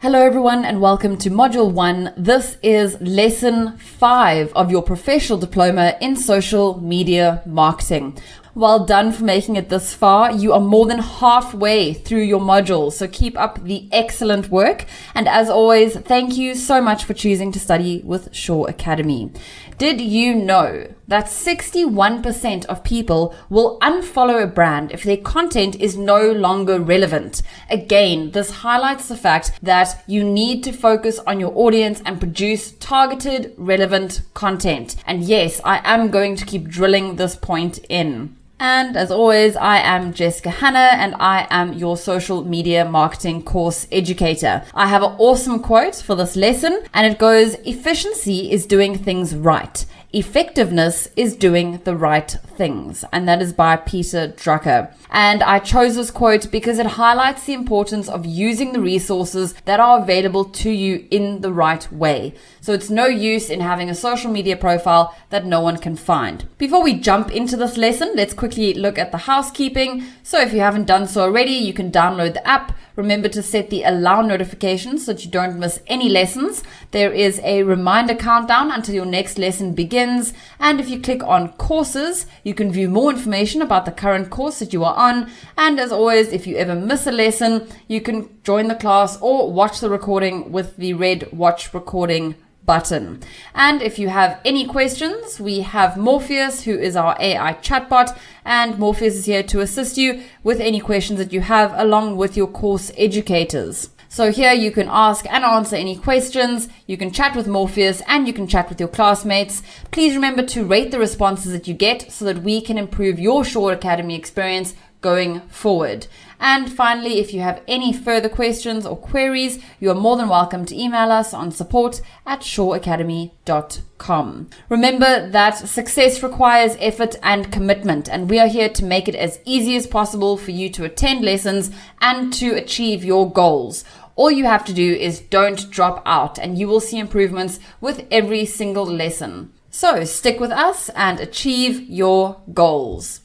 Hello everyone and welcome to Module 1. This is Lesson 5 of your professional diploma in social media marketing. Well done for making it this far. You are more than halfway through your module, so keep up the excellent work. And as always, thank you so much for choosing to study with Shaw Academy. Did you know that 61% of people will unfollow a brand if their content is no longer relevant? Again, this highlights the fact that you need to focus on your audience and produce targeted, relevant content. And yes, I am going to keep drilling this point in. And as always, I am Jessica Hanna and I am your social media marketing course educator. I have an awesome quote for this lesson and it goes, "Efficiency is doing things right. Effectiveness is doing the right things." And that is by Peter Drucker. And I chose this quote because it highlights the importance of using the resources that are available to you in the right way. So it's no use in having a social media profile that no one can find. Before we jump into this lesson, let's quickly look at the housekeeping. So if you haven't done so already, you can download the app. Remember to set the allow notifications so that you don't miss any lessons. There is a reminder countdown until your next lesson begins. And if you click on courses, you can view more information about the current course that you are on. And as always, if you ever miss a lesson, you can join the class or watch the recording with the red watch recording button. And if you have any questions, we have Morpheus, who is our AI chatbot, and Morpheus is here to assist you with any questions that you have along with your course educators. So here you can ask and answer any questions, you can chat with Morpheus, and you can chat with your classmates. Please remember to rate the responses that you get so that we can improve your Shaw Academy experience going forward. And finally, if you have any further questions or queries, you are more than welcome to email us on support@shawacademy.com. Remember that success requires effort and commitment, and we are here to make it as easy as possible for you to attend lessons and to achieve your goals. All you have to do is don't drop out, and you will see improvements with every single lesson. So stick with us and achieve your goals.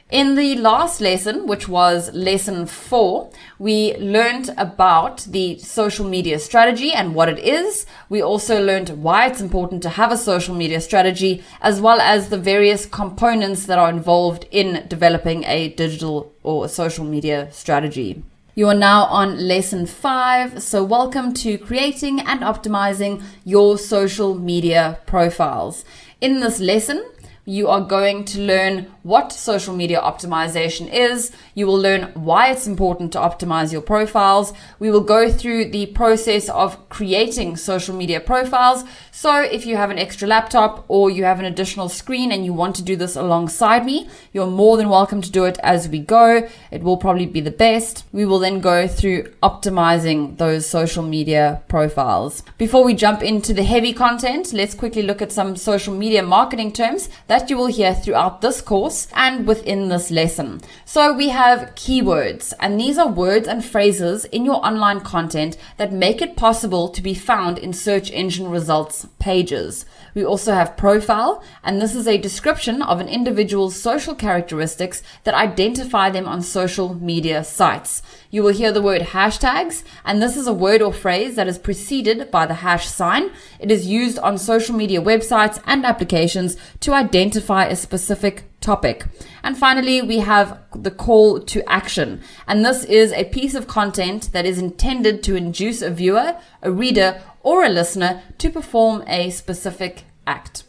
In the last lesson, which was lesson 4, we learned about the social media strategy and what it is. We also learned why it's important to have a social media strategy, as well as the various components that are involved in developing a digital or social media strategy. You are now on lesson 5, so welcome to creating and optimizing your social media profiles. In this lesson, you are going to learn what social media optimization is. You will learn why it's important to optimize your profiles. We will go through the process of creating social media profiles. So if you have an extra laptop or you have an additional screen and you want to do this alongside me, you're more than welcome to do it as we go. It will probably be the best. We will then go through optimizing those social media profiles. Before we jump into the heavy content, let's quickly look at some social media marketing terms that you will hear throughout this course and within this lesson. So we have keywords, and these are words and phrases in your online content that make it possible to be found in search engine results pages. We also have profile, and this is a description of an individual's social characteristics that identify them on social media sites. You will hear the word hashtags, and this is a word or phrase that is preceded by the hash sign. It is used on social media websites and applications to identify a specific topic. And finally, we have the call to action, and this is a piece of content that is intended to induce a viewer, a reader, or a listener to perform a specific act.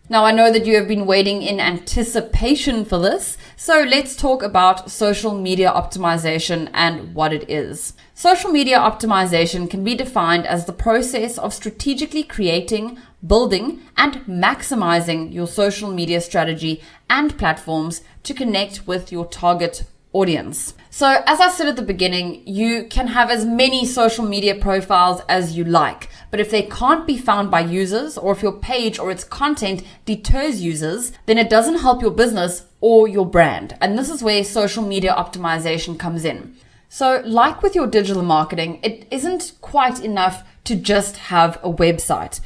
Now, I know that you have been waiting in anticipation for this, so let's talk about social media optimization and what it is. Social media optimization can be defined as the process of strategically creating, building, and maximizing your social media strategy and platforms to connect with your target audience. So as I said at the beginning, you can have as many social media profiles as you like, but if they can't be found by users, or if your page or its content deters users, then it doesn't help your business or your brand. And this is where social media optimization comes in. So like with your digital marketing, it isn't quite enough to just have a website.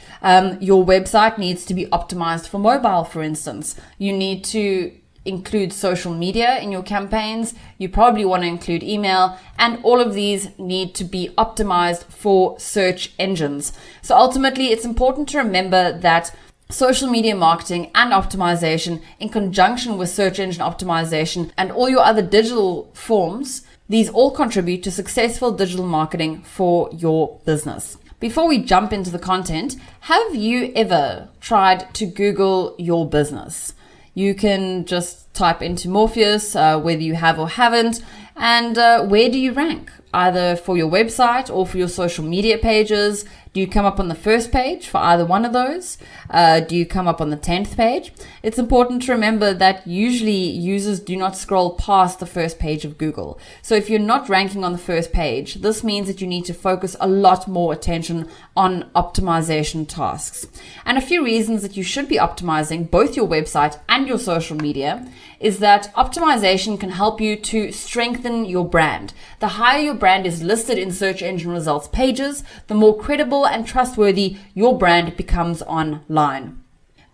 Your website needs to be optimized for mobile, for instance. You need to include social media in your campaigns. You probably want to include email, and all of these need to be optimized for search engines. So ultimately, it's important to remember that social media marketing and optimization, in conjunction with search engine optimization and all your other digital forms, these all contribute to successful digital marketing for your business. Before we jump into the content, have you ever tried to Google your business? You can just type into Morpheus, whether you have or haven't, and where do you rank? Either for your website or for your social media pages. Do you come up on the first page for either one of those? Do you come up on the 10th page? It's important to remember that usually users do not scroll past the first page of Google. So if you're not ranking on the first page, this means that you need to focus a lot more attention on optimization tasks. And a few reasons that you should be optimizing both your website and your social media is that optimization can help you to strengthen your brand. The higher your brand is listed in search engine results pages, the more credible and trustworthy your brand becomes online.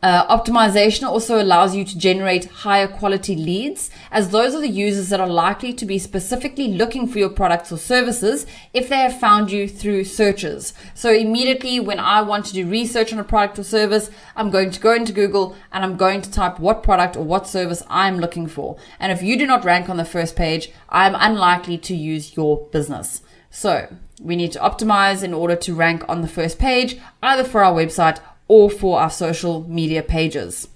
Optimization also allows you to generate higher quality leads, as those are the users that are likely to be specifically looking for your products or services if they have found you through searches. So immediately when I want to do research on a product or service, I'm going to go into Google and I'm going to type what product or what service I'm looking for. And if you do not rank on the first page, I'm unlikely to use your business. So we need to optimize in order to rank on the first page, either for our website or for our social media pages.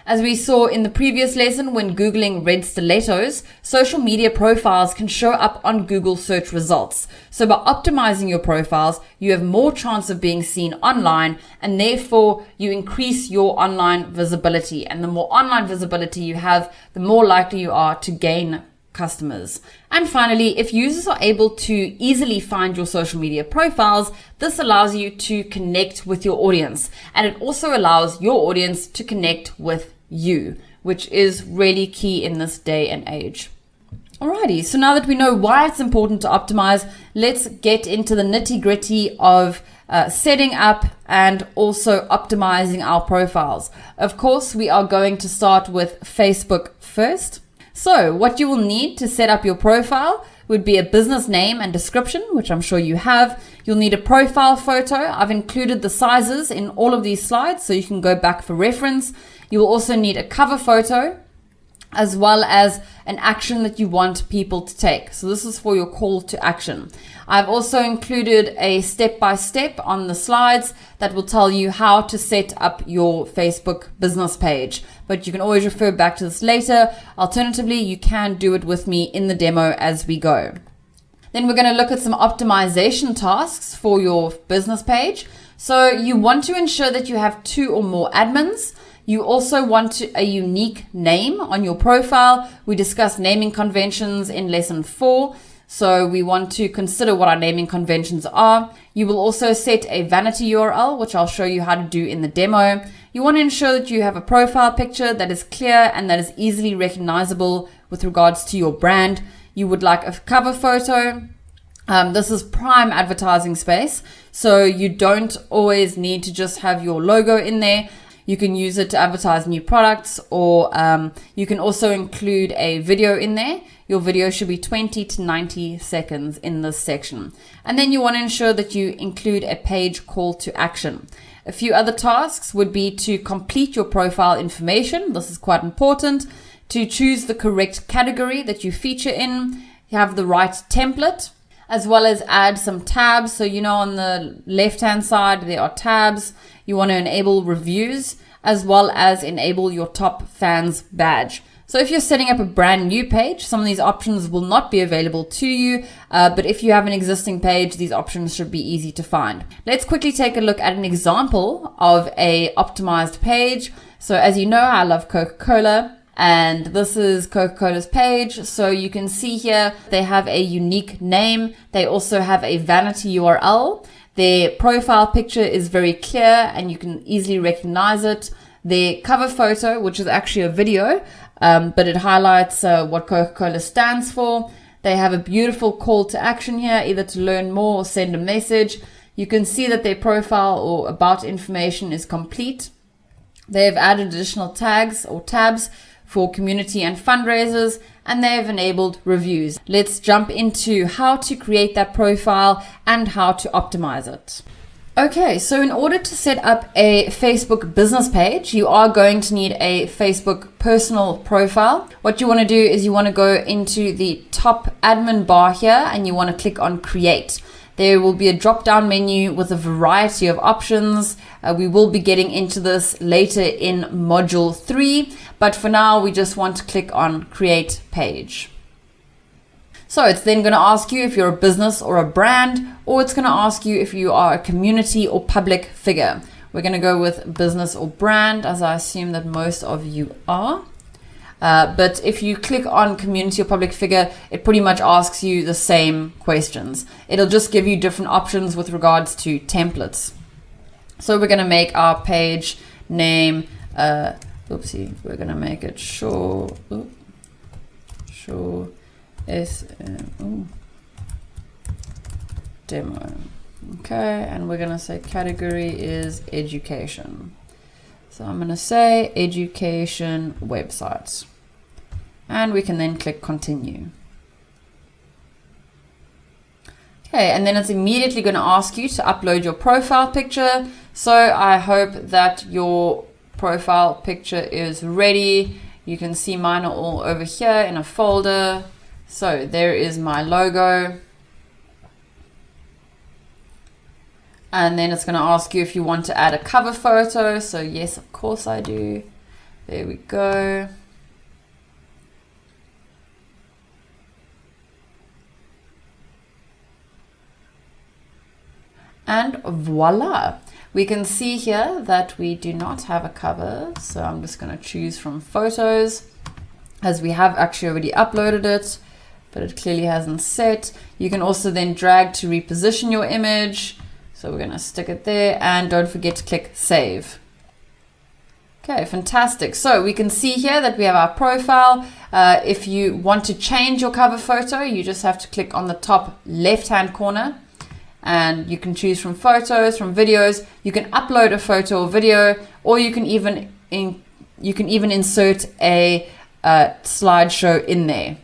As we saw in the previous lesson, when Googling red stilettos, social media profiles can show up on Google search results. So by optimizing your profiles, you have more chance of being seen online, and therefore you increase your online visibility. And the more online visibility you have, the more likely you are to gain customers. And finally, if users are able to easily find your social media profiles, this allows you to connect with your audience, and it also allows your audience to connect with you, which is really key in this day and age. Alrighty, so now that we know why it's important to optimize, let's get into the nitty-gritty of setting up and also optimizing our profiles. Of course, we are going to start with Facebook first. So what you will need to set up your profile would be a business name and description, which I'm sure you have. You'll need a profile photo. I've included the sizes in all of these slides so you can go back for reference. You will also need a cover photo, as well as an action that you want people to take. So this is for your call to action. I've also included a step-by-step on the slides that will tell you how to set up your Facebook business page. But you can always refer back to this later. Alternatively, you can do it with me in the demo as we go. Then we're going to look at some optimization tasks for your business page. So you want to ensure that you have 2 or more admins. You also want a unique name on your profile. We discussed naming conventions in lesson 4. So we want to consider what our naming conventions are. You will also set a vanity URL, which I'll show you how to do in the demo. You want to ensure that you have a profile picture that is clear and that is easily recognizable with regards to your brand. You would like a cover photo. This is prime advertising space, so you don't always need to just have your logo in there. You can use it to advertise new products, or you can also include a video in there. Your video should be 20 to 90 seconds in this section. And then you want to ensure that you include a page call to action. A few other tasks would be to complete your profile information. This is quite important. To choose the correct category that you feature in. You have the right template, as well as add some tabs. So on the left-hand side, there are tabs. You want to enable reviews, as well as enable your top fans badge. So if you're setting up a brand new page, some of these options will not be available to you, but if you have an existing page, these options should be easy to find. Let's quickly take a look at an example of a optimized page. So as you know, I love Coca-Cola, and this is Coca-Cola's page. So you can see here, they have a unique name. They also have a vanity URL. Their profile picture is very clear and you can easily recognize it. Their cover photo, which is actually a video, but it highlights what Coca-Cola stands for. They have a beautiful call to action here, either to learn more or send a message. You can see that their profile or about information is complete. They have added additional tags or tabs for community and fundraisers, and they've enabled reviews. Let's jump into how to create that profile and how to optimize it. Okay, so in order to set up a Facebook business page, you are going to need a Facebook personal profile. What you want to do is you want to go into the top admin bar here and you want to click on Create. There will be a drop-down menu with a variety of options. We will be getting into this later in Module 3, but for now we just want to click on Create Page. So it's then going to ask you if you're a business or a brand, or it's going to ask you if you are a community or public figure. We're going to go with business or brand, as I assume that most of you are. But if you click on community or public figure, it pretty much asks you the same questions. It'll just give you different options with regards to templates. So we're going to make our page name, we're going to make it sure demo. Okay, and we're going to say category is education. So I'm going to say education websites. And we can then click continue. Okay, and then it's immediately going to ask you to upload your profile picture. So I hope that your profile picture is ready. You can see mine are all over here in a folder. So there is my logo. And then it's going to ask you if you want to add a cover photo. So yes, of course I do. There we go. And voila. We can see here that we do not have a cover. So I'm just going to choose from photos, as we have actually already uploaded it, but it clearly hasn't set. You can also then drag to reposition your image. So we're going to stick it there, and don't forget to click save. Okay, fantastic. So we can see here that we have our profile. If you want to change your cover photo, you just have to click on the top left-hand corner, and you can choose from photos, from videos. You can upload a photo or video, or you can even insert a slideshow in there.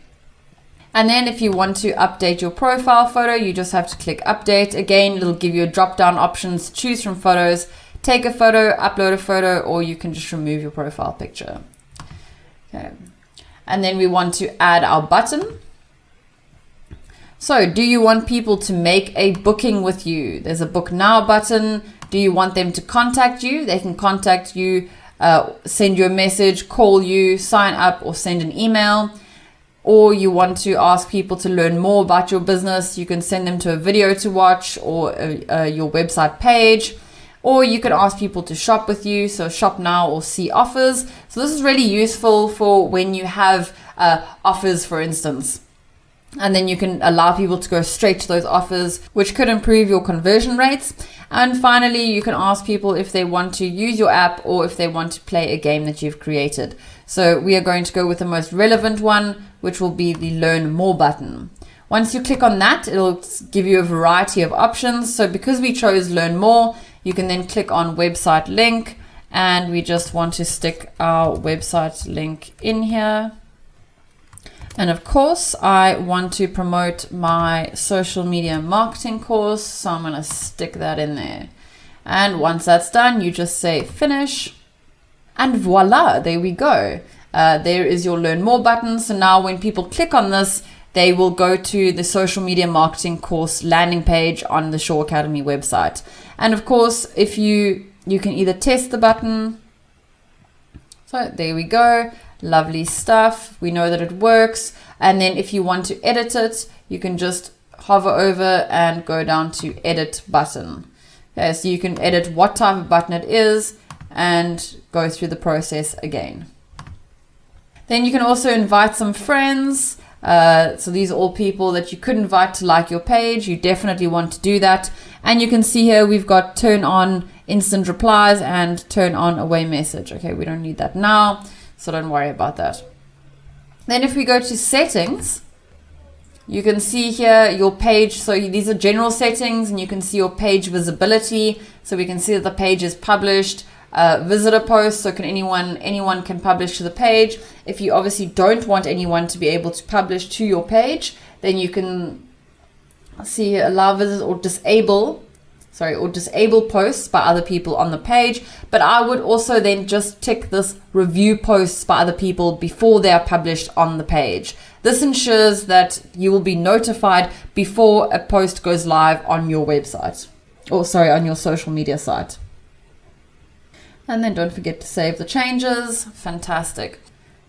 And then if you want to update your profile photo, you just have to click update. Again, it'll give you a drop-down options, choose from photos, take a photo, upload a photo, or you can just remove your profile picture. Okay. And then we want to add our button. So do you want people to make a booking with you? There's a book now button. Do you want them to contact you? They can contact you, send you a message, call you, sign up, or send an email. Or you want to ask people to learn more about your business, you can send them to a video to watch, or your website page. Or you can ask people to shop with you, so shop now or see offers. So this is really useful for when you have offers, for instance. And then you can allow people to go straight to those offers, which could improve your conversion rates. And finally, you can ask people if they want to use your app or if they want to play a game that you've created. So we are going to go with the most relevant one, which will be the Learn More button. Once you click on that, it'll give you a variety of options. So because we chose Learn More, you can then click on Website Link, and we just want to stick our website link in here. And of course, I want to promote my social media marketing course, so I'm going to stick that in there. And once that's done, you just say finish, and voila, there we go. There is your Learn More button. So now when people click on this, they will go to the social media marketing course landing page on the Shaw Academy website. And of course, if you can either test the button. So there we go. Lovely stuff. We know that it works. And then if you want to edit it, you can just hover over and go down to edit button. Okay, so you can edit what type of button it is and go through the process again. Then you can also invite some friends. So these are all people that you could invite to like your page. You definitely want to do that. And you can see here we've got turn on instant replies and turn on away message. Okay, we don't need that now, so don't worry about that. Then if we go to settings, you can see here your page. So these are general settings, and you can see your page visibility. So we can see that the page is published. visitor posts, so can anyone can publish to the page. If you obviously don't want anyone to be able to publish to your page, then you can see allow visitors or disable posts by other people on the page. But I would also then just tick this review posts by other people before they are published on the page. This ensures that you will be notified before a post goes live on your website, on your social media site. And then don't forget to save the changes. Fantastic.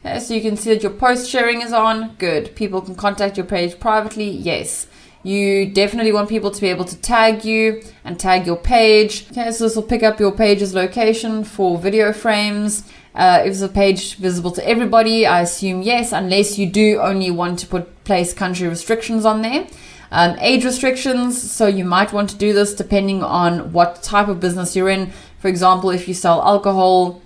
Okay, so you can see that your post sharing is on. Good. People can contact your page privately. Yes. You definitely want people to be able to tag you and tag your page. Okay, so this will pick up your page's location for video frames. Is the page visible to everybody? I assume yes, unless you do only want to place country restrictions on there. Age restrictions, so you might want to do this depending on what type of business you're in. For example, if you sell alcohol,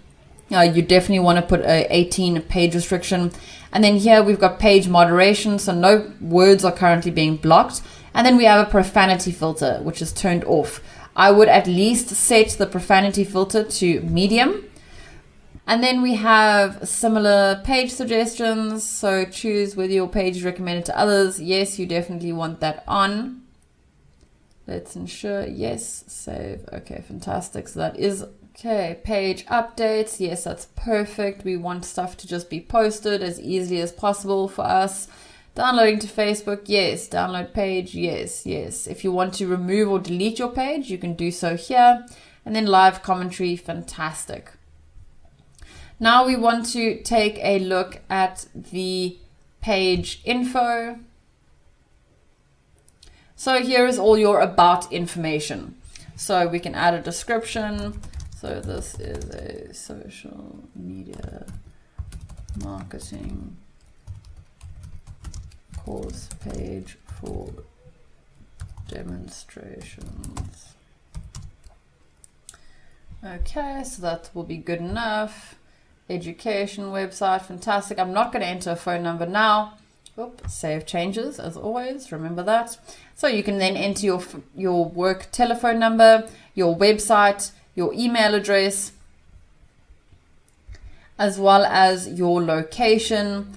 you definitely want to put a 18 page restriction. And then here we've got page moderation, so no words are currently being blocked. And then we have a profanity filter, which is turned off. I would at least set the profanity filter to medium. And then we have similar page suggestions. So choose whether your page is recommended to others. Yes, you definitely want that on. Let's ensure, yes, save. Okay, fantastic. So that is okay. Page updates. Yes, that's perfect. We want stuff to just be posted as easily as possible for us. Downloading to Facebook. Yes. Download page. Yes, yes. If you want to remove or delete your page, you can do so here. And then live commentary. Fantastic. Now we want to take a look at the page info. So here is all your about information. So we can add a description. So this is a social media marketing course page for demonstrations. Okay, so that will be good enough. Education website, fantastic. I'm not going to enter a phone number now. Save changes as always, remember that. So you can then enter your work telephone number, your website, your email address, as well as your location,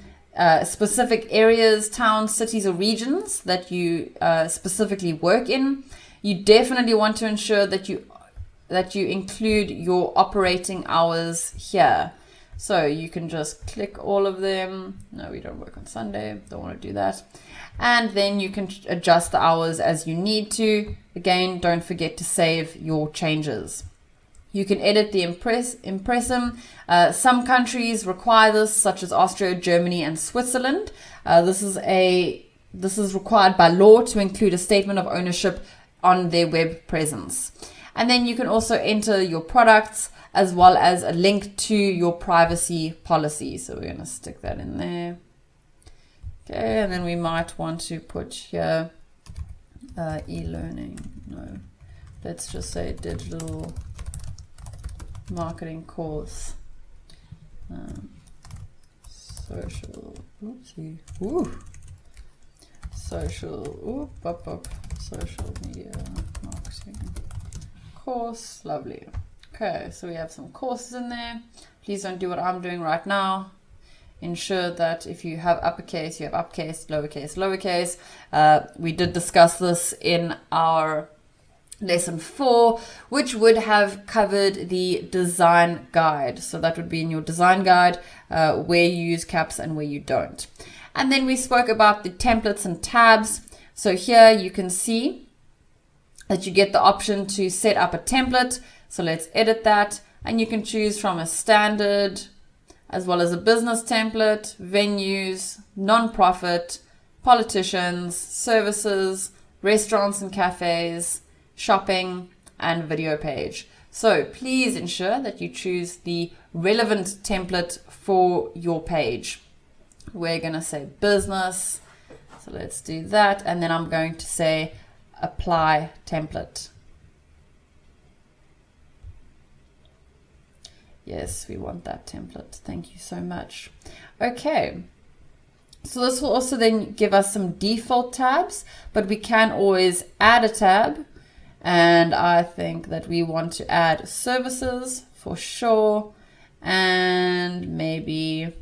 specific areas, towns, cities, or regions that you specifically work in. You definitely want to ensure that you include your operating hours here. So you can just click all of them. No, we don't work on Sunday. Don't want to do that. And then you can adjust the hours as you need to. Again, don't forget to save your changes. You can edit the impressum. Some countries require this, such as Austria, Germany, and Switzerland. This is required by law to include a statement of ownership on their web presence. And then you can also enter your products as well as a link to your privacy policy. So we're going to stick that in there. Okay, and then we might want to put here e-learning. No, let's just say digital marketing course. Social, oopsie, ooh. Social media marketing course, lovely. Okay, so we have some courses in there. Please don't do what I'm doing right now. Ensure that if you have uppercase, you have uppercase, lowercase, lowercase. We did discuss this in our lesson 4, which would have covered the design guide. So that would be in your design guide, where you use caps and where you don't. And then we spoke about the templates and tabs. So here you can see that you get the option to set up a template. So let's edit that, and you can choose from a standard as well as a business template, venues, non-profit, politicians, services, restaurants and cafes, shopping, and video page. So please ensure that you choose the relevant template for your page. We're going to say business. So let's do that. And then I'm going to say apply template. Yes, we want that template. Thank you so much. Okay. So this will also then give us some default tabs, but we can always add a tab. And I think that we want to add services for sure. And maybe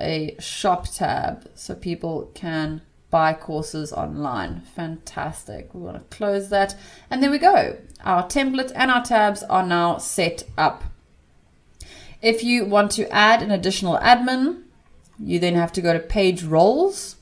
a shop tab so people can buy courses online. Fantastic. We want to close that. And there we go. Our template and our tabs are now set up. If you want to add an additional admin, you then have to go to page roles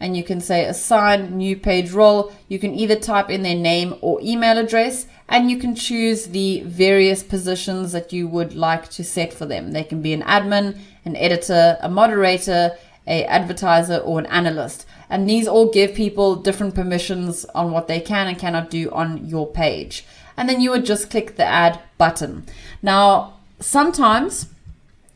and you can say assign new page role. You can either type in their name or email address, and you can choose the various positions that you would like to set for them. They can be an admin, an editor, a moderator, an advertiser, or an analyst. And these all give people different permissions on what they can and cannot do on your page. And then you would just click the add button. Now, sometimes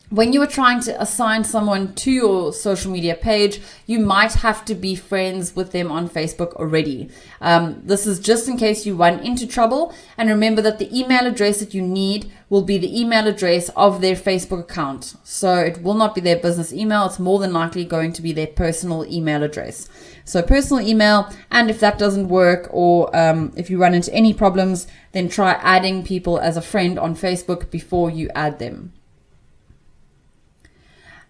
when you are trying to assign someone to your social media page, you might have to be friends with them on Facebook already. This is just in case you run into trouble. And remember that the email address that you need will be the email address of their Facebook account. So it will not be their business email. It's more than likely going to be their personal email address. So personal email, and if that doesn't work, or if you run into any problems, then try adding people as a friend on Facebook before you add them.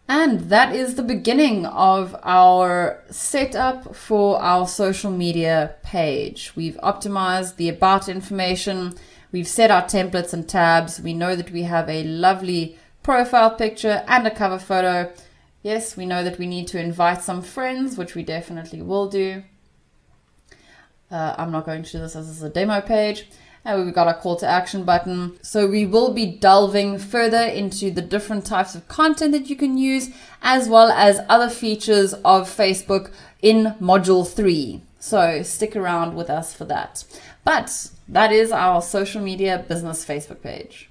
And that is the beginning of our setup for our social media page. We've optimized the about information. We've set our templates and tabs. We know that we have a lovely profile picture and a cover photo. Yes, we know that we need to invite some friends, which we definitely will do. I'm not going to do this as this is a demo page. And we've got our call to action button. So we will be delving further into the different types of content that you can use, as well as other features of Facebook in module 3. So stick around with us for that. But that is our social media business Facebook page.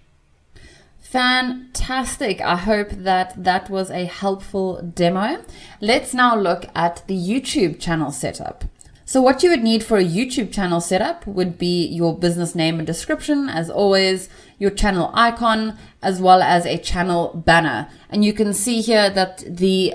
Fantastic. I hope that that was a helpful demo. Let's now look at the YouTube channel setup. So what you would need for a YouTube channel setup would be your business name and description, as always, your channel icon, as well as a channel banner. And you can see here that the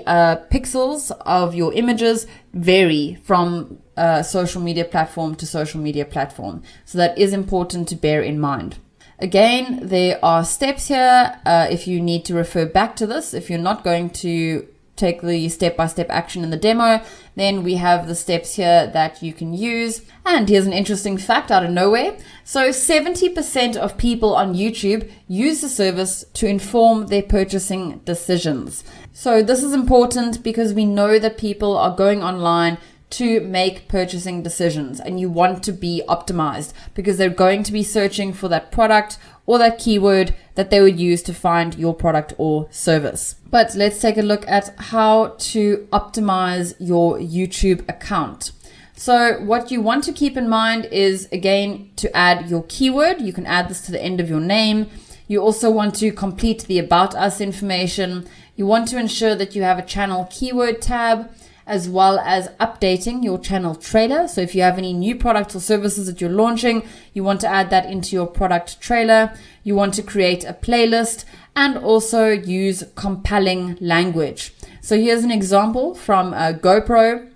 pixels of your images vary from social media platform to social media platform. So that is important to bear in mind. Again, there are steps here if you need to refer back to this. If you're not going to take the step-by-step action in the demo, then we have the steps here that you can use. And here's an interesting fact out of nowhere. So 70% of people on YouTube use the service to inform their purchasing decisions. So this is important because we know that people are going online to make purchasing decisions, and you want to be optimized because they're going to be searching for that product or that keyword that they would use to find your product or service. But let's take a look at how to optimize your YouTube account. So what you want to keep in mind is, again, to add your keyword. You can add this to the end of your name. You also want to complete the About Us information. You want to ensure that you have a channel keyword tab, as well as updating your channel trailer. So if you have any new products or services that you're launching, you want to add that into your product trailer. You want to create a playlist and also use compelling language. So here's an example from GoPro.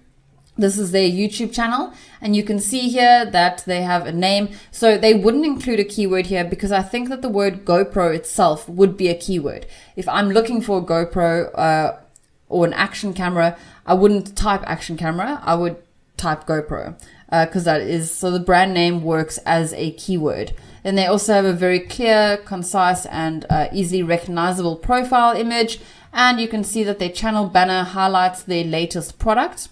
This is their YouTube channel, and you can see here that they have a name. So they wouldn't include a keyword here because I think that the word GoPro itself would be a keyword. If I'm looking for a GoPro or an action camera, I wouldn't type action camera, I would type GoPro because that is, so the brand name works as a keyword. Then they also have a very clear, concise, and easily recognizable profile image. And you can see that their channel banner highlights their latest product.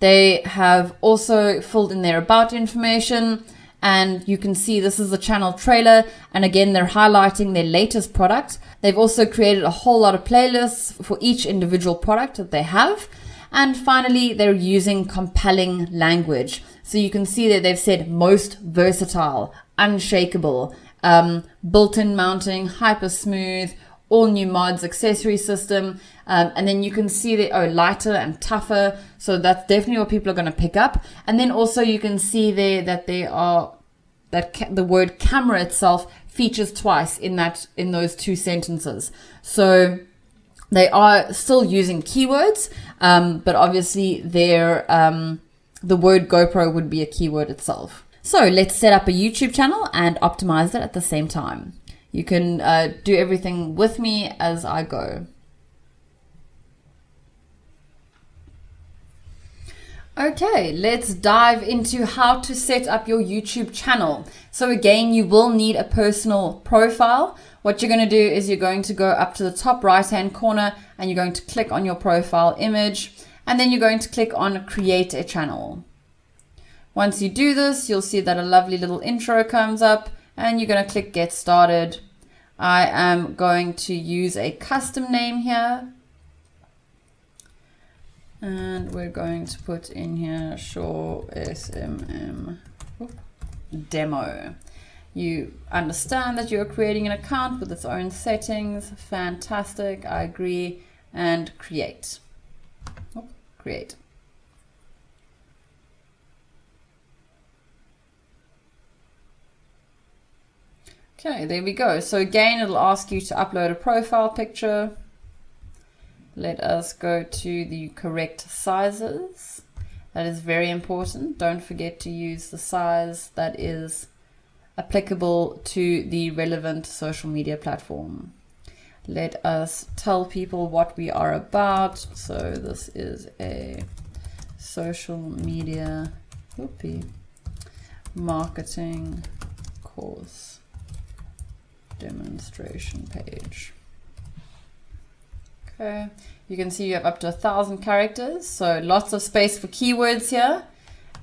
They have also filled in their about information, and you can see this is the channel trailer. And again, they're highlighting their latest product. They've also created a whole lot of playlists for each individual product that they have. And finally, they're using compelling language. So you can see that they've said most versatile, unshakable, built-in mounting, hyper smooth, all new mods, accessory system. And then you can see that, lighter and tougher. So that's definitely what people are going to pick up. And then also you can see there that the word camera itself features twice in those two sentences. So they are still using keywords, but obviously the word GoPro would be a keyword itself. So let's set up a YouTube channel and optimize it at the same time. You can do everything with me as I go. Okay, let's dive into how to set up your YouTube channel. So again, you will need a personal profile. What you're going to do is you're going to go up to the top right hand corner and you're going to click on your profile image, and then you're going to click on create a channel. Once you do this, you'll see that a lovely little intro comes up and you're going to click get started. I am going to use a custom name here. And we're going to put in here Shaw SMM demo. You understand that you're creating an account with its own settings. Fantastic. I agree. And create. Create. Okay, there we go. So again, it'll ask you to upload a profile picture. Let us go to the correct sizes. That is very important. Don't forget to use the size that is applicable to the relevant social media platform. Let us tell people what we are about. So this is a social media marketing course demonstration page. Okay, you can see you have up to 1,000 characters, so lots of space for keywords here.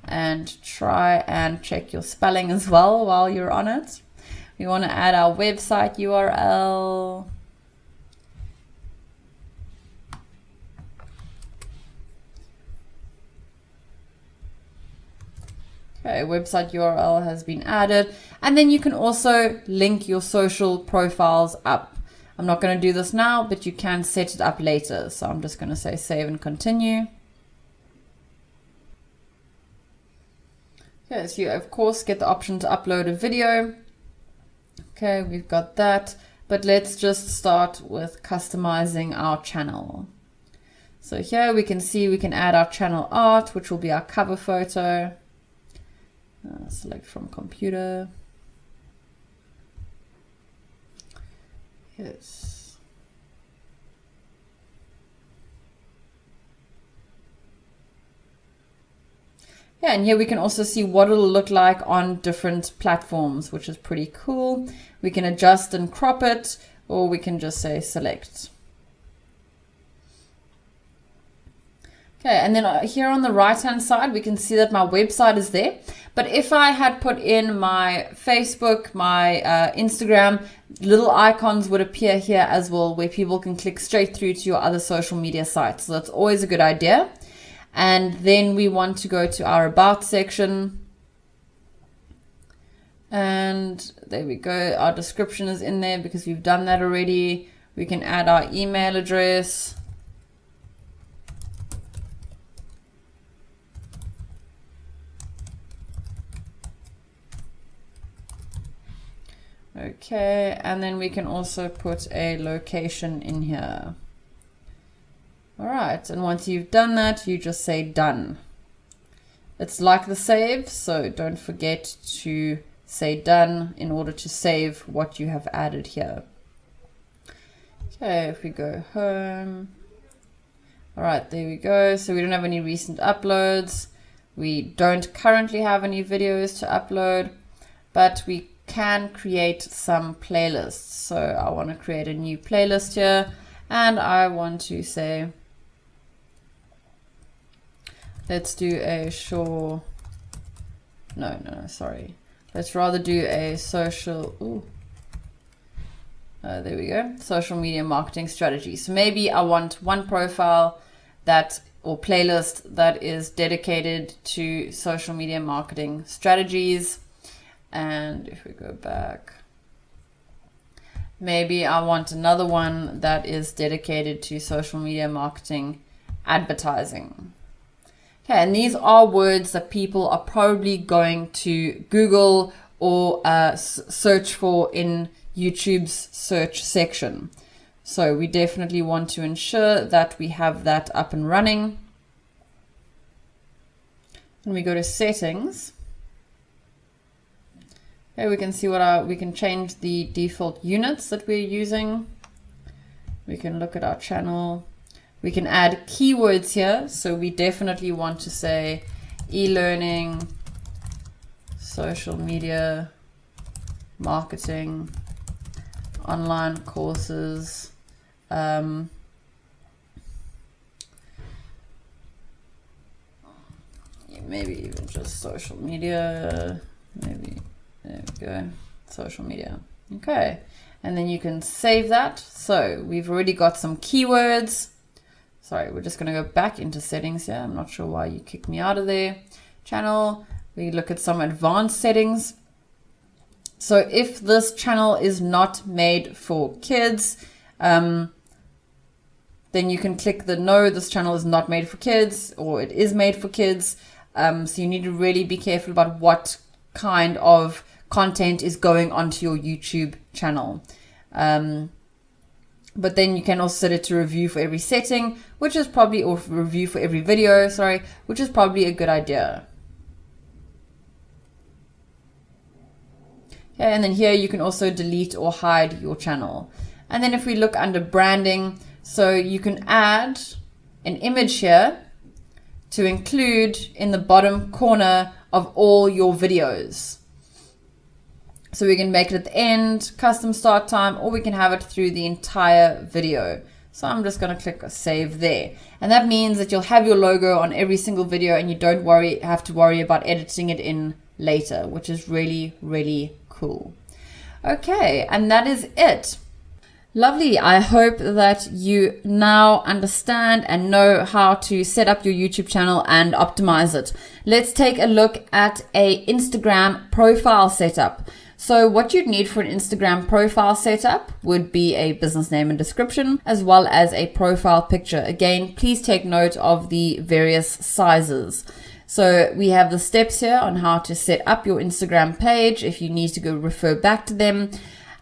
And try and check your spelling as well while you're on it. We want to add our website URL. Okay, website URL has been added. And then you can also link your social profiles up. I'm not going to do this now, but you can set it up later. So I'm just going to say save and continue. Okay, so you of course get the option to upload a video. Okay, we've got that, but let's just start with customizing our channel. So here we can see we can add our channel art, which will be our cover photo. Select from computer. Yes. Yeah, and here we can also see what it'll look like on different platforms, which is pretty cool. We can adjust and crop it, or we can just say select. Okay, and then here on the right hand side, we can see that my website is there. But if I had put in my Facebook, my Instagram, little icons would appear here as well, where people can click straight through to your other social media sites. So that's always a good idea. And then we want to go to our about section. And there we go. Our description is in there because we've done that already. We can add our email address. Okay, and then we can also put a location in here. All right, and once you've done that, you just say done. It's like the save, so don't forget to say done in order to save what you have added here. Okay, if we go home. All right, there we go. So we don't have any recent uploads. We don't currently have any videos to upload, but we can create some playlists. So I want to create a new playlist here, and I want to say, let's do a Shaw, sorry. Let's rather do a social, there we go, social media marketing strategy. So maybe I want one profile or playlist that is dedicated to social media marketing strategies. And if we go back, maybe I want another one that is dedicated to social media marketing advertising. Okay, and these are words that people are probably going to Google or search for in YouTube's search section. So we definitely want to ensure that we have that up and running. And we go to settings. Okay, we can see what we can change the default units that we're using. We can look at our channel. We can add keywords here. So we definitely want to say e-learning, social media, marketing, online courses, maybe even just social media, maybe, there we go, social media. Okay, and then you can save that. So we've already got some keywords. Sorry, we're just gonna go back into settings here. I'm not sure why you kicked me out of there. Channel, we look at some advanced settings. So if this channel is not made for kids, then you can click the no, this channel is not made for kids, or it is made for kids. So you need to really be careful about what kind of content is going onto your YouTube channel. But then you can also set it to review for every setting, which is probably, or review for every video, sorry, which is probably a good idea. Okay, and then here you can also delete or hide your channel. And then if we look under branding, so you can add an image here to include in the bottom corner of all your videos. So we can make it at the end, custom start time, or we can have it through the entire video. So I'm just going to click save there. And that means that you'll have your logo on every single video and you don't have to worry about editing it in later, which is really, really cool. Okay, and that is it. Lovely. I hope that you now understand and know how to set up your YouTube channel and optimize it. Let's take a look at a Instagram profile setup. So what you'd need for an Instagram profile setup would be a business name and description, as well as a profile picture. Again, please take note of the various sizes. So we have the steps here on how to set up your Instagram page if you need to go refer back to them.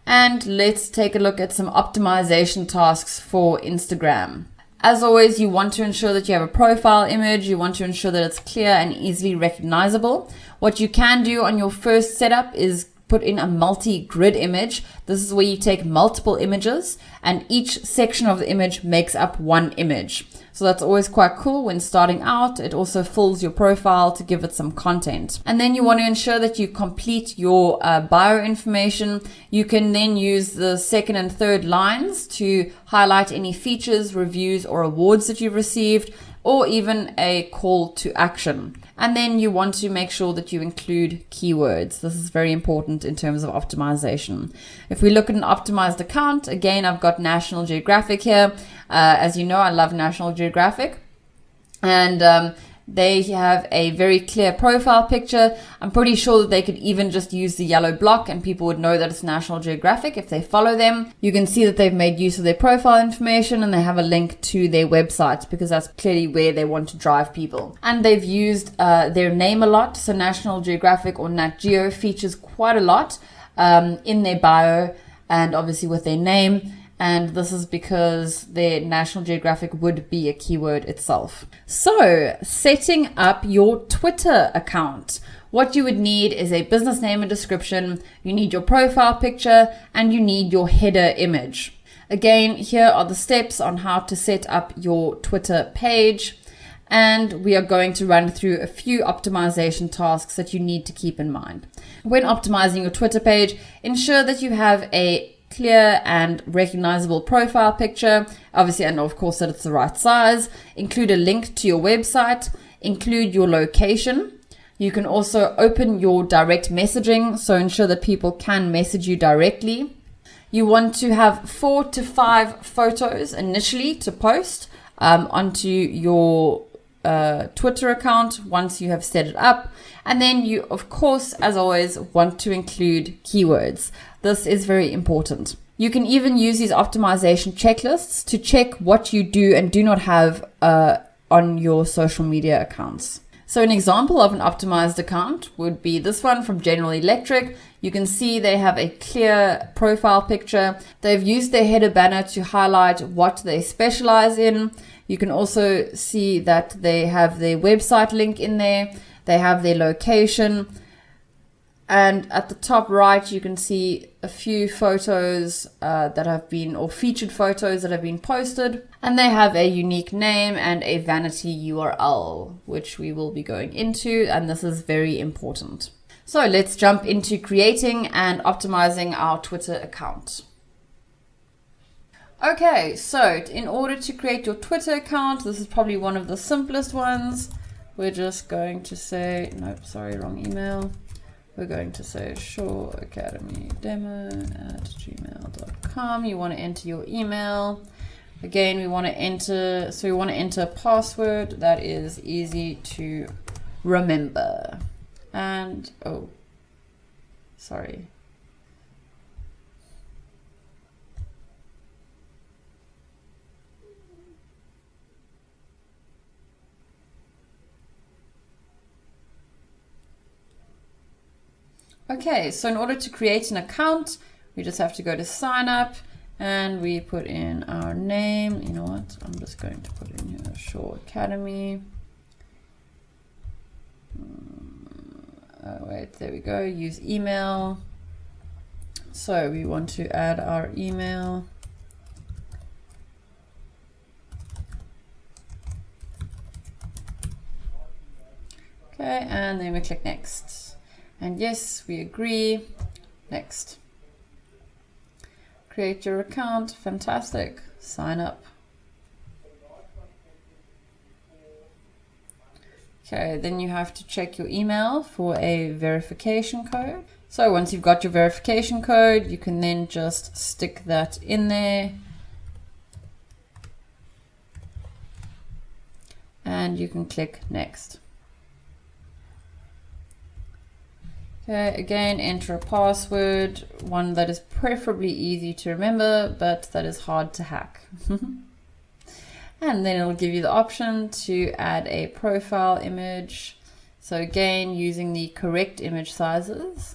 And let's take a look at some optimization tasks for Instagram. As always, you want to ensure that you have a profile image. You want to ensure that it's clear and easily recognizable. What you can do on your first setup is put in a multi-grid image. This is where you take multiple images and each section of the image makes up one image. So that's always quite cool when starting out. It also fills your profile to give it some content. And then you want to ensure that you complete your bio information. You can then use the second and third lines to highlight any features, reviews, or awards that you've received, or even a call to action. And then you want to make sure that you include keywords. This is very important in terms of optimization. If we look at an optimized account, again, I've got National Geographic here. As you know, I love National Geographic. And they have a very clear profile picture. I'm pretty sure that they could even just use the yellow block and people would know that it's National Geographic if they follow them. You can see that they've made use of their profile information and they have a link to their website because that's clearly where they want to drive people. And they've used their name a lot. So National Geographic or Nat Geo features quite a lot in their bio and obviously with their name. And this is because their National Geographic would be a keyword itself. So setting up your Twitter account. What you would need is a business name and description. You need your profile picture and you need your header image. Again, here are the steps on how to set up your Twitter page. And we are going to run through a few optimization tasks that you need to keep in mind. When optimizing your Twitter page, ensure that you have a clear and recognizable profile picture, obviously, and of course that it's the right size. Include a link to your website, include your location. You can also open your direct messaging, so ensure that people can message you directly. You want to have 4 to 5 photos initially to post onto your Twitter account once you have set it up. And then you, of course, as always, want to include keywords. This is very important. You can even use these optimization checklists to check what you do and do not have on your social media accounts. So an example of an optimized account would be this one from General Electric. You can see they have a clear profile picture. They've used their header banner to highlight what they specialize in. You can also see that they have their website link in there. They have their location. And at the top right, you can see a few photos that have been, or featured photos that have been posted. And they have a unique name and a vanity URL, which we will be going into. And this is very important. So let's jump into creating and optimizing our Twitter account. Okay, so in order to create your Twitter account, this is probably one of the simplest ones. We're just going to say, nope, sorry, wrong email. We're going to say shoreacademydemo@gmail.com. You want to enter your email. Again, we want to enter a password that is easy to remember. And, oh, sorry. Okay, so in order to create an account, we just have to go to sign up and we put in our name. You know what? I'm just going to put in here Shore Academy. Oh, wait, there we go. Use email. So we want to add our email. Okay, and then we click next. And yes, we agree. Next. Create your account. Fantastic. Sign up. Okay, then you have to check your email for a verification code. So once you've got your verification code, you can then just stick that in there. And you can click next. Okay, again, enter a password, one that is preferably easy to remember, but that is hard to hack. And then it'll give you the option to add a profile image. So again, using the correct image sizes.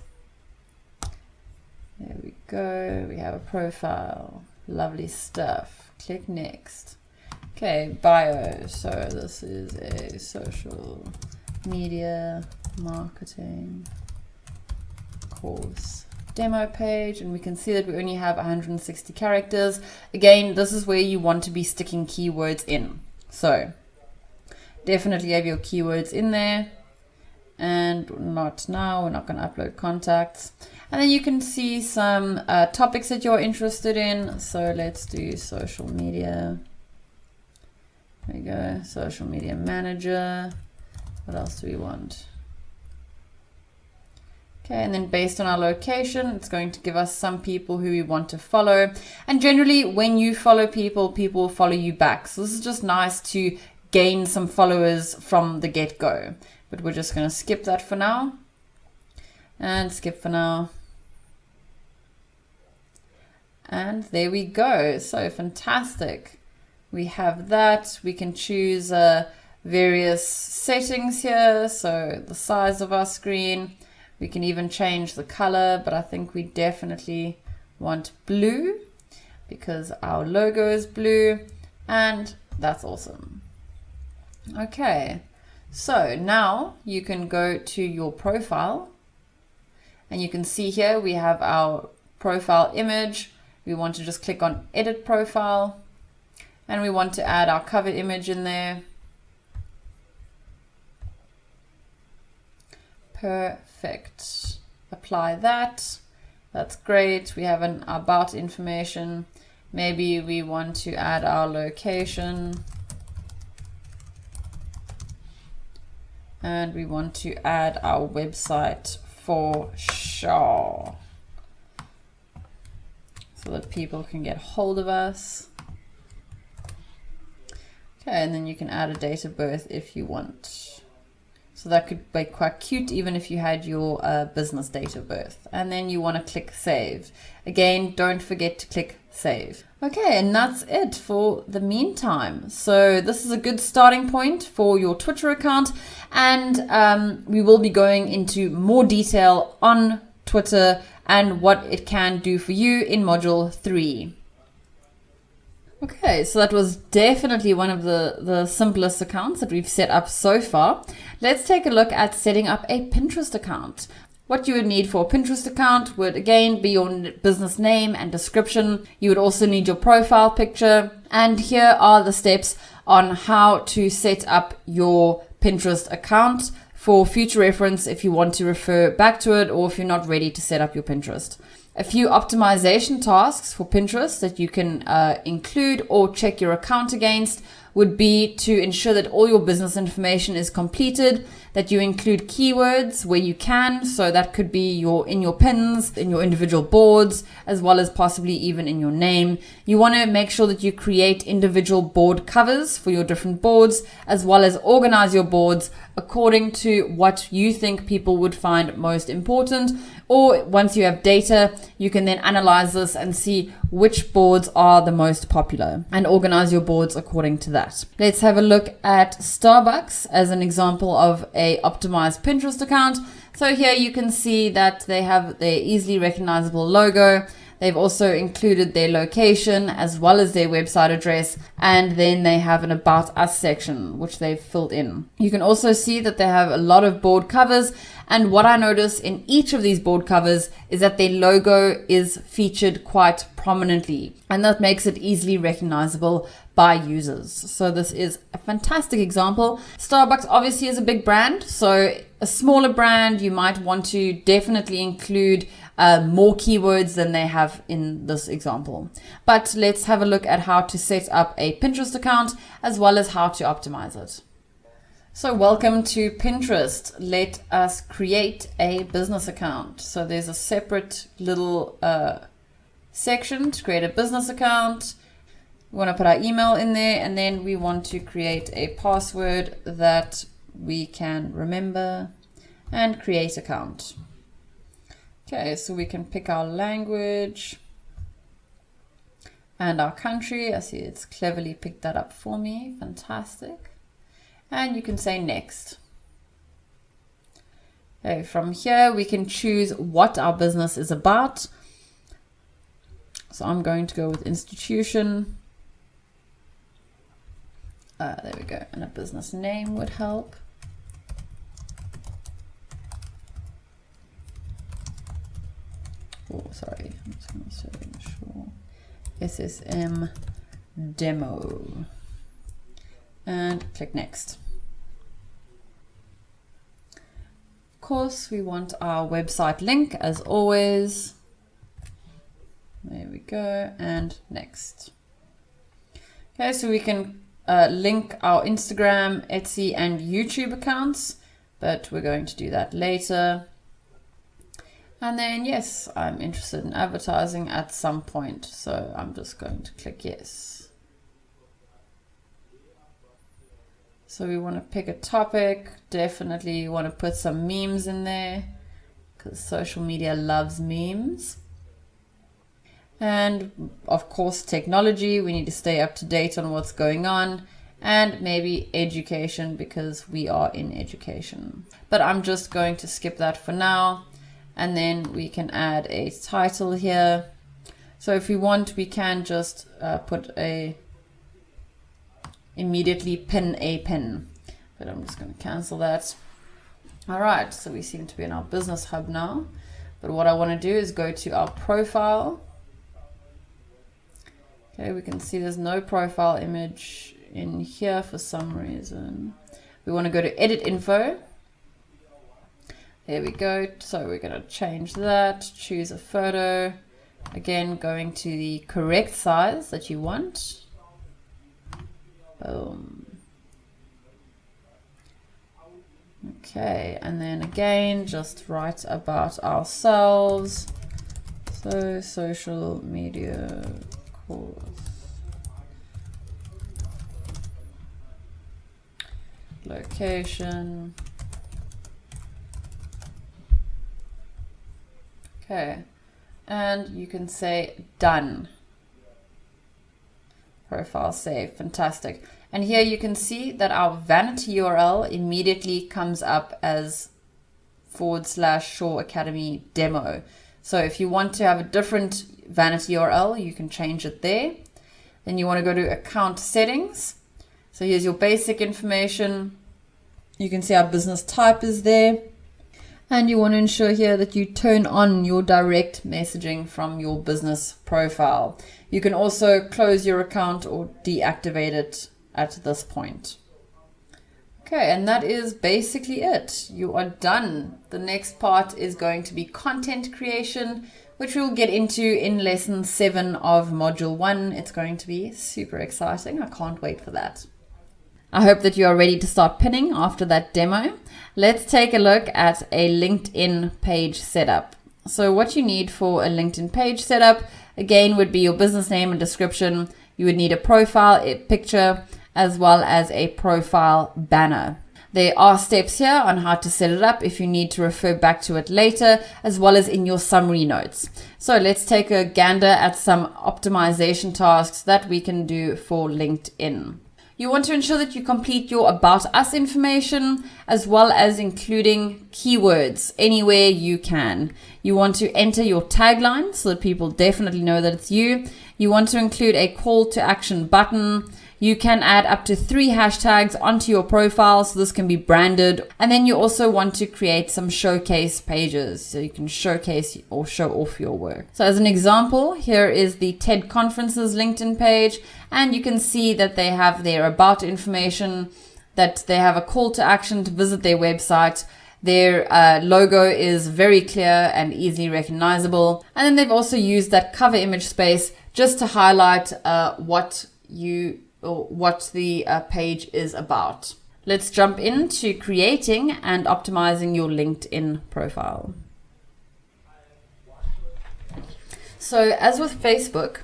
There we go, we have a profile. Lovely stuff. Click next. Okay, bio. So this is a social media marketing course demo page, and we can see that we only have 160 characters. Again, this is where you want to be sticking keywords in. So definitely have your keywords in there, and not now, we're not going to upload contacts. And then you can see some topics that you're interested in. So let's do social media. There we go, social media manager. What else do we want? Okay, and then based on our location, it's going to give us some people who we want to follow. And generally, when you follow people, people will follow you back. So this is just nice to gain some followers from the get-go. But we're just going to skip that for now. And skip for now. And there we go. So fantastic. We have that. We can choose various settings here. So the size of our screen. We can even change the color, but I think we definitely want blue because our logo is blue, and that's awesome. Okay, so now you can go to your profile, and you can see here we have our profile image. We want to just click on edit profile, and we want to add our cover image in there. Perfect. Apply that. That's great. We have an about information. Maybe we want to add our location. And we want to add our website for sure, so that people can get hold of us. Okay, and then you can add a date of birth if you want. So that could be quite cute, even if you had your business date of birth. And then you want to click save. Again, don't forget to click save. Okay, and that's it for the meantime. So this is a good starting point for your Twitter account. And we will be going into more detail on Twitter and what it can do for you in Module 3. Okay, so that was definitely one of the simplest accounts that we've set up so far. Let's take a look at setting up a Pinterest account. What you would need for a Pinterest account would again be your business name and description. You would also need your profile picture. And here are the steps on how to set up your Pinterest account for future reference if you want to refer back to it or if you're not ready to set up your Pinterest. A few optimization tasks for Pinterest that you can include or check your account against would be to ensure that all your business information is completed, that you include keywords where you can. So that could be in your pins, in your individual boards, as well as possibly even in your name. You want to make sure that you create individual board covers for your different boards, as well as organize your boards according to what you think people would find most important. Or once you have data, you can then analyze this and see which boards are the most popular and organize your boards according to that. Let's have a look at Starbucks as an example of a optimized Pinterest account. So here you can see that they have their easily recognizable logo. They've also included their location as well as their website address, and then they have an About Us section, which they've filled in. You can also see that they have a lot of board covers, and what I notice in each of these board covers is that their logo is featured quite prominently, and that makes it easily recognizable by users. So this is a fantastic example. Starbucks obviously is a big brand, so a smaller brand, you might want to definitely include more keywords than they have in this example. But let's have a look at how to set up a Pinterest account as well as how to optimize it. So welcome to Pinterest. Let us create a business account. So there's a separate little section to create a business account. We want to put our email in there, and then we want to create a password that we can remember and create account. Okay, so we can pick our language and our country. I see it's cleverly picked that up for me. Fantastic. And you can say next. Okay, from here we can choose what our business is about. So I'm going to go with institution. There we go. And a business name would help. Oh, sorry. I'm just going to say sure. SSM demo. And click next. Of course, we want our website link as always. There we go. And next. Okay, so we can link our Instagram, Etsy, and YouTube accounts, but we're going to do that later. And then, yes, I'm interested in advertising at some point, so I'm just going to click yes. So we want to pick a topic. Definitely want to put some memes in there because social media loves memes. And of course, technology. We need to stay up to date on what's going on. And maybe education because we are in education. But I'm just going to skip that for now. And then we can add a title here. So if we want, we can just immediately pin a pin. But I'm just going to cancel that. All right, so we seem to be in our business hub now. But what I want to do is go to our profile. Okay, we can see there's no profile image in here for some reason. We want to go to edit info. There we go. So we're going to change that, choose a photo. Again, going to the correct size that you want. Boom. Okay, and then again, just write about ourselves. So social media course. Location. Okay, and you can say done. Profile save. Fantastic. And here you can see that our vanity URL immediately comes up as /Shore Academy demo. So if you want to have a different vanity URL, you can change it there. Then you want to go to account settings. So here's your basic information. You can see our business type is there. And you want to ensure here that you turn on your direct messaging from your business profile. You can also close your account or deactivate it at this point. Okay, and that is basically it. You are done. The next part is going to be content creation, which we'll get into in lesson 7 of module 1. It's going to be super exciting. I can't wait for that. I hope that you are ready to start pinning after that demo. Let's take a look at a LinkedIn page setup. So what you need for a LinkedIn page setup, again, would be your business name and description. You would need a profile, a picture, as well as a profile banner. There are steps here on how to set it up if you need to refer back to it later, as well as in your summary notes. So let's take a gander at some optimization tasks that we can do for LinkedIn. You want to ensure that you complete your About Us information, as well as including keywords anywhere you can. You want to enter your tagline so that people definitely know that it's you. You want to include a call to action button. You can add up to 3 hashtags onto your profile, so this can be branded. And then you also want to create some showcase pages, so you can showcase or show off your work. So as an example, here is the TED Conferences LinkedIn page, and you can see that they have their about information, that they have a call to action to visit their website. Their logo is very clear and easily recognizable. And then they've also used that cover image space just to highlight what the page is about. Let's jump into creating and optimizing your LinkedIn profile. So as with Facebook,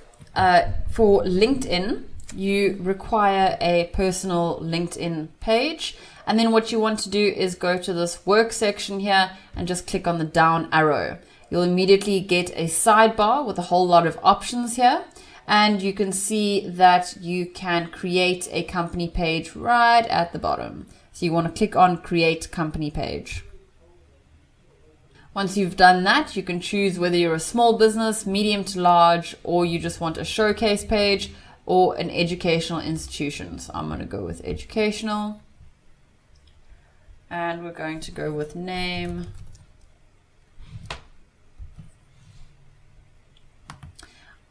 for LinkedIn, you require a personal LinkedIn page. And then what you want to do is go to this work section here and just click on the down arrow. You'll immediately get a sidebar with a whole lot of options here. And you can see that you can create a company page right at the bottom. So you want to click on Create Company Page. Once you've done that, you can choose whether you're a small business, medium to large, or you just want a showcase page or an educational institution. So I'm going to go with educational. And we're going to go with name.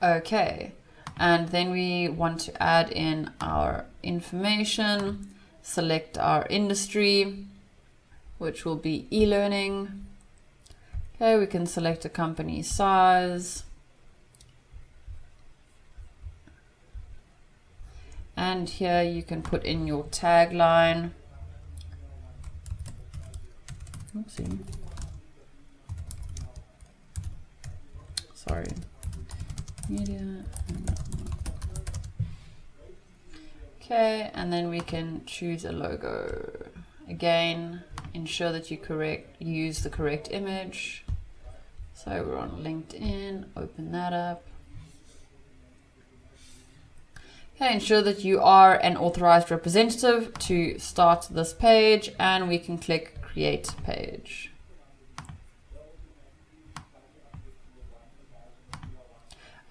Okay. And then we want to add in our information, select our industry, which will be e-learning. Okay, we can select a company size. And here you can put in your tagline. Oopsie. Sorry. Media. Okay, and then we can choose a logo. Again, ensure that you use the correct image. So we're on LinkedIn, open that up. Okay, ensure that you are an authorized representative to start this page, and we can click Create Page.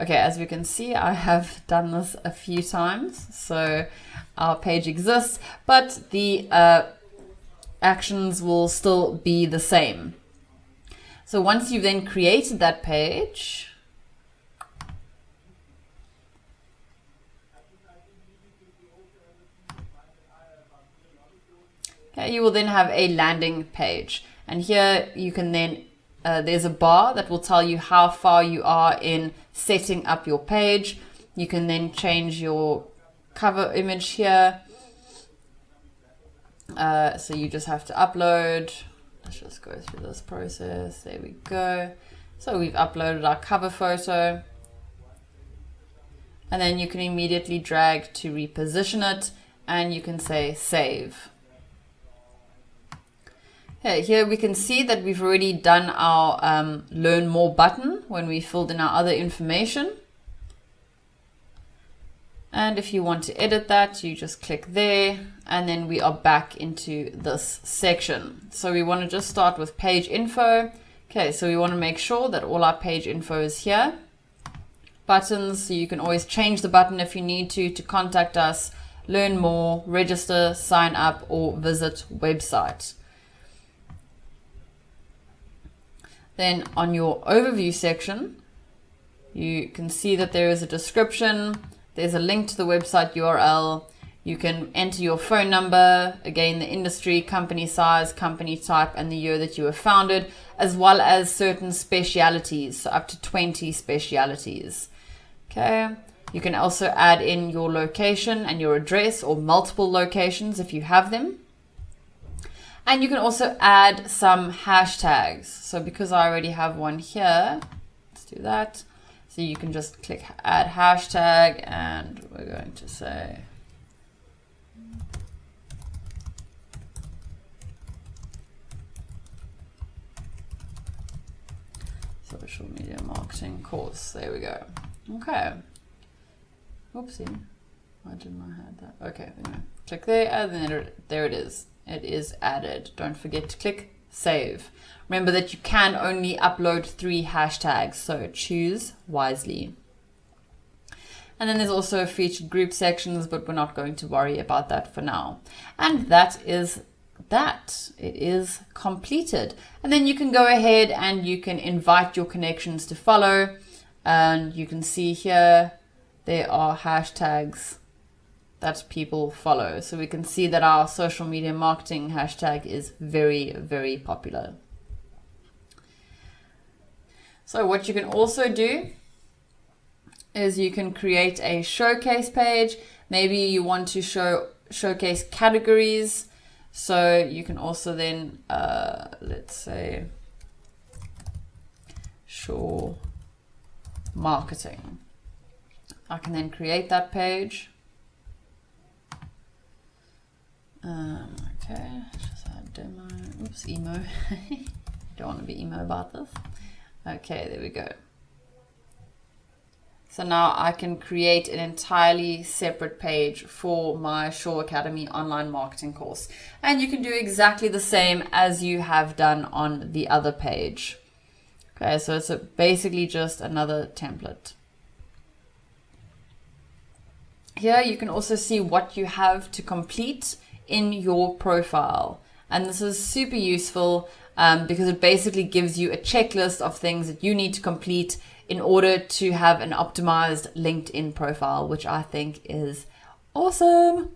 Okay, as we can see, I have done this a few times, so our page exists, but the actions will still be the same. So once you've then created that page, okay, you will then have a landing page. And here you can then, there's a bar that will tell you how far you are in setting up your page. You can then change your cover image here. So you just have to upload. Let's just go through this process. There we go. So we've uploaded our cover photo. And then you can immediately drag to reposition it, and you can say save. Okay, here we can see that we've already done our learn more button when we filled in our other information. And if you want to edit that, you just click there, and then we are back into this section. So we want to just start with page info. Okay, so we want to make sure that all our page info is here. Buttons, so you can always change the button if you need to contact us, learn more, register, sign up, or visit website. Then on your overview section, you can see that there is a description. There's a link to the website URL. You can enter your phone number, again, the industry, company size, company type, and the year that you were founded, as well as certain specialities, so up to 20 specialities. Okay. You can also add in your location and your address, or multiple locations if you have them. And you can also add some hashtags. So because I already have one here, let's do that. So you can just click add hashtag, and we're going to say social media marketing course. There we go. Okay. Oopsie. Why didn't I have that? Okay, anyway. Click there, and then there it is. It is added. Don't forget to click save. Remember that you can only upload 3 hashtags, so choose wisely. And then there's also featured group sections, but we're not going to worry about that for now. And that is that. It is completed. And then you can go ahead and you can invite your connections to follow. And you can see here, there are hashtags that people follow. So we can see that our social media marketing hashtag is very, very popular. So what you can also do is you can create a showcase page. Maybe you want to showcase categories. So you can also then, let's say, show marketing. I can then create that page. Okay, just add demo. Oops, emo. Don't want to be emo about this. Okay, there we go. So now I can create an entirely separate page for my Shaw Academy online marketing course. And you can do exactly the same as you have done on the other page. Okay, so it's basically just another template. Here you can also see what you have to complete in your profile. And this is super useful because it basically gives you a checklist of things that you need to complete in order to have an optimized LinkedIn profile, which I think is awesome.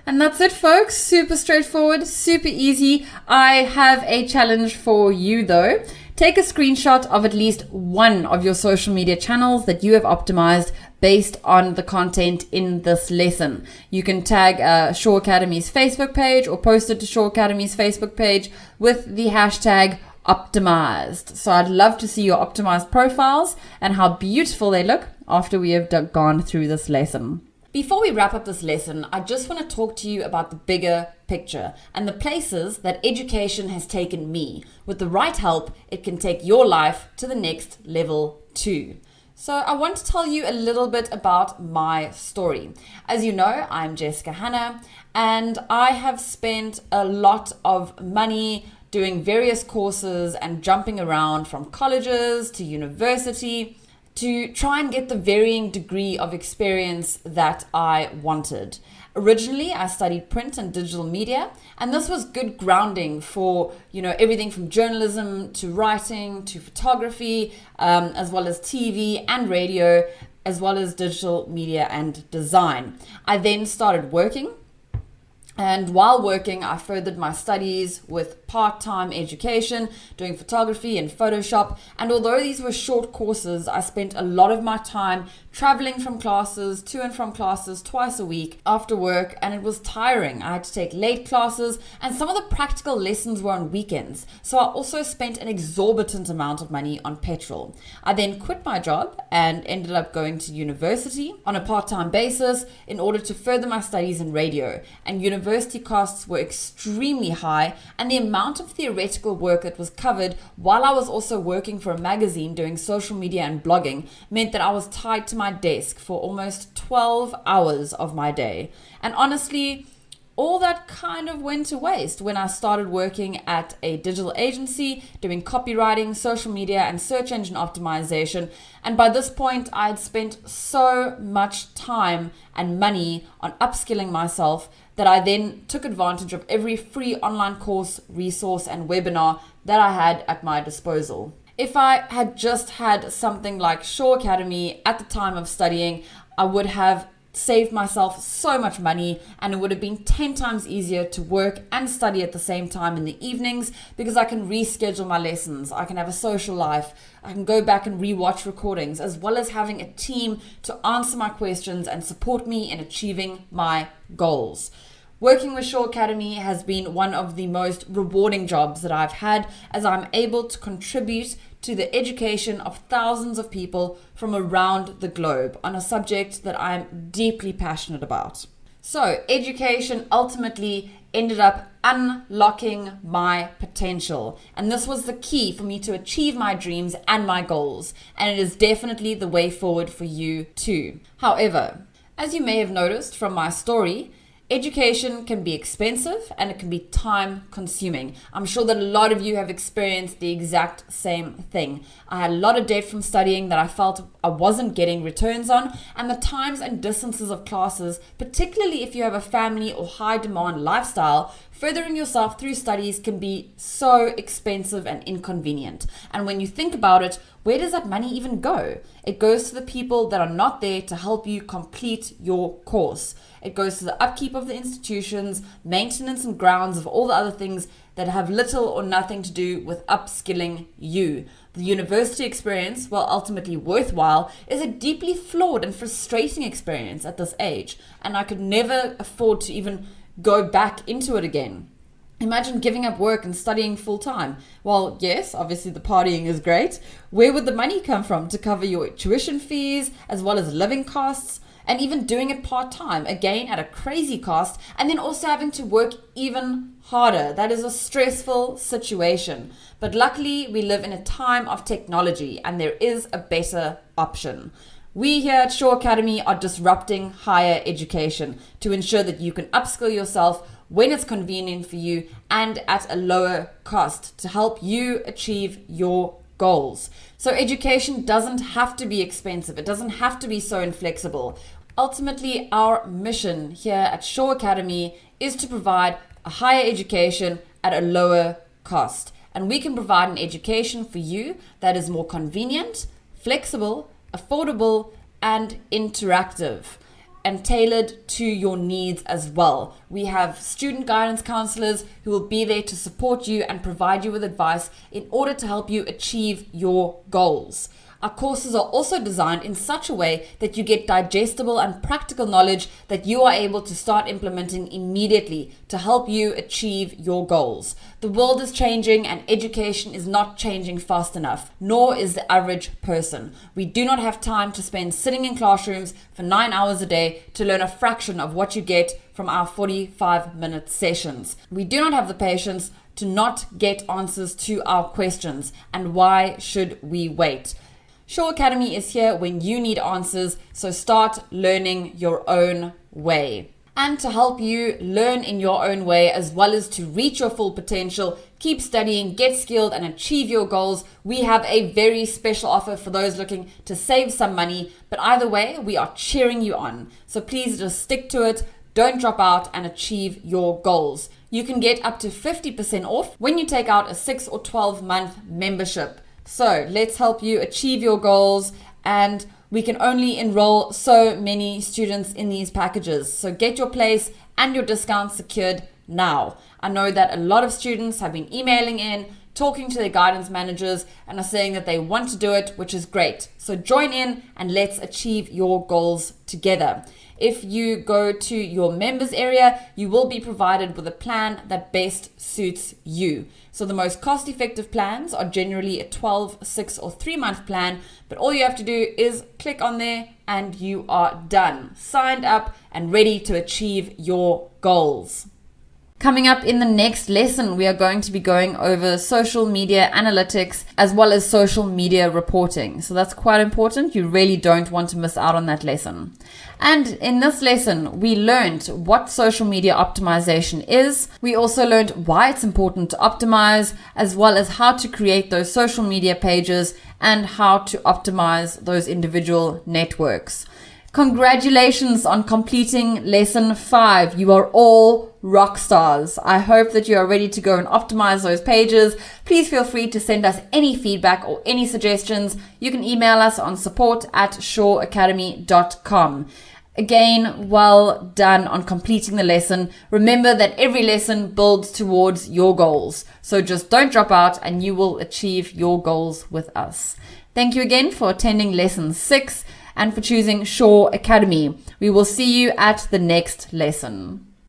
And that's it, folks. Super straightforward, super easy. I have a challenge for you though. Take a screenshot of at least one of your social media channels that you have optimized based on the content in this lesson. You can tag Shaw Academy's Facebook page or post it to Shaw Academy's Facebook page with the hashtag optimized. So I'd love to see your optimized profiles and how beautiful they look after we have gone through this lesson. Before we wrap up this lesson, I just want to talk to you about the bigger picture and the places that education has taken me. With the right help, it can take your life to the next level too. So I want to tell you a little bit about my story. As you know, I'm Jessica Hanna, and I have spent a lot of money doing various courses and jumping around from colleges to university to try and get the varying degree of experience that I wanted. Originally, I studied print and digital media, and this was good grounding for, everything from journalism to writing to photography, as well as TV and radio, as well as digital media and design. I then started working. And while working, I furthered my studies with part-time education, doing photography and Photoshop. And although these were short courses, I spent a lot of my time traveling from classes, to and from classes twice a week after work, and it was tiring. I had to take late classes, and some of the practical lessons were on weekends. So I also spent an exorbitant amount of money on petrol. I then quit my job and ended up going to university on a part-time basis in order to further my studies in radio. And university costs were extremely high, and the amount of theoretical work that was covered while I was also working for a magazine doing social media and blogging meant that I was tied to my desk for almost 12 hours of my day. And honestly, all that kind of went to waste when I started working at a digital agency doing copywriting, social media, and search engine optimization. And by this point, I had spent so much time and money on upskilling myself that I then took advantage of every free online course, resource, and webinar that I had at my disposal. If I had just had something like Shaw Academy at the time of studying, I would have saved myself so much money, and it would have been 10 times easier to work and study at the same time in the evenings, because I can reschedule my lessons, I can have a social life, I can go back and rewatch recordings, as well as having a team to answer my questions and support me in achieving my goals. Working with Shaw Academy has been one of the most rewarding jobs that I've had, as I'm able to contribute to the education of thousands of people from around the globe on a subject that I'm deeply passionate about. So, education ultimately ended up unlocking my potential, and this was the key for me to achieve my dreams and my goals, and it is definitely the way forward for you too. However, as you may have noticed from my story, education can be expensive and it can be time consuming. I'm sure that a lot of you have experienced the exact same thing. I had a lot of debt from studying that I felt I wasn't getting returns on, and the times and distances of classes, particularly if you have a family or high demand lifestyle, furthering yourself through studies can be so expensive and inconvenient. And when you think about it, where does that money even go? It goes to the people that are not there to help you complete your course. It goes to the upkeep of the institutions, maintenance and grounds of all the other things that have little or nothing to do with upskilling you. The university experience, while ultimately worthwhile, is a deeply flawed and frustrating experience at this age, and I could never afford to even go back into it again. Imagine giving up work and studying full time. Well, yes, obviously the partying is great. Where would the money come from to cover your tuition fees as well as living costs? And even doing it part-time, again at a crazy cost, and then also having to work even harder. That is a stressful situation. But luckily, we live in a time of technology, and there is a better option. We here at Shaw Academy are disrupting higher education to ensure that you can upskill yourself when it's convenient for you and at a lower cost to help you achieve your goals. So education doesn't have to be expensive. It doesn't have to be so inflexible. Ultimately, our mission here at Shaw Academy is to provide a higher education at a lower cost. And we can provide an education for you that is more convenient, flexible, affordable, and interactive, and tailored to your needs as well. We have student guidance counselors who will be there to support you and provide you with advice in order to help you achieve your goals. Our courses are also designed in such a way that you get digestible and practical knowledge that you are able to start implementing immediately to help you achieve your goals. The world is changing and education is not changing fast enough, nor is the average person. We do not have time to spend sitting in classrooms for 9 hours a day to learn a fraction of what you get from our 45-minute sessions. We do not have the patience to not get answers to our questions, and why should we wait? Shaw Academy is here when you need answers, so start learning your own way. And to help you learn in your own way, as well as to reach your full potential, keep studying, get skilled, and achieve your goals, we have a very special offer for those looking to save some money. But either way, we are cheering you on. So please just stick to it, don't drop out, and achieve your goals. You can get up to 50% off when you take out a 6 or 12-month membership. So let's help you achieve your goals, and we can only enroll so many students in these packages. So get your place and your discount secured now. I know that a lot of students have been emailing in, talking to their guidance managers, and are saying that they want to do it, which is great. So join in and let's achieve your goals together. If you go to your members area, you will be provided with a plan that best suits you. So the most cost-effective plans are generally a 12, 6, or 3-month plan, but all you have to do is click on there and you are done, signed up and ready to achieve your goals. Coming up in the next lesson, we are going to be going over social media analytics as well as social media reporting. So that's quite important. You really don't want to miss out on that lesson. And in this lesson, we learned what social media optimization is. We also learned why it's important to optimize, as well as how to create those social media pages and how to optimize those individual networks. Congratulations on completing lesson 5. You are all rock stars. I hope that you are ready to go and optimize those pages. Please feel free to send us any feedback or any suggestions. You can email us on support@shoreacademy.com. Again, well done on completing the lesson. Remember that every lesson builds towards your goals. So just don't drop out and you will achieve your goals with us. Thank you again for attending lesson 6 and for choosing Shore Academy. We will see you at the next lesson.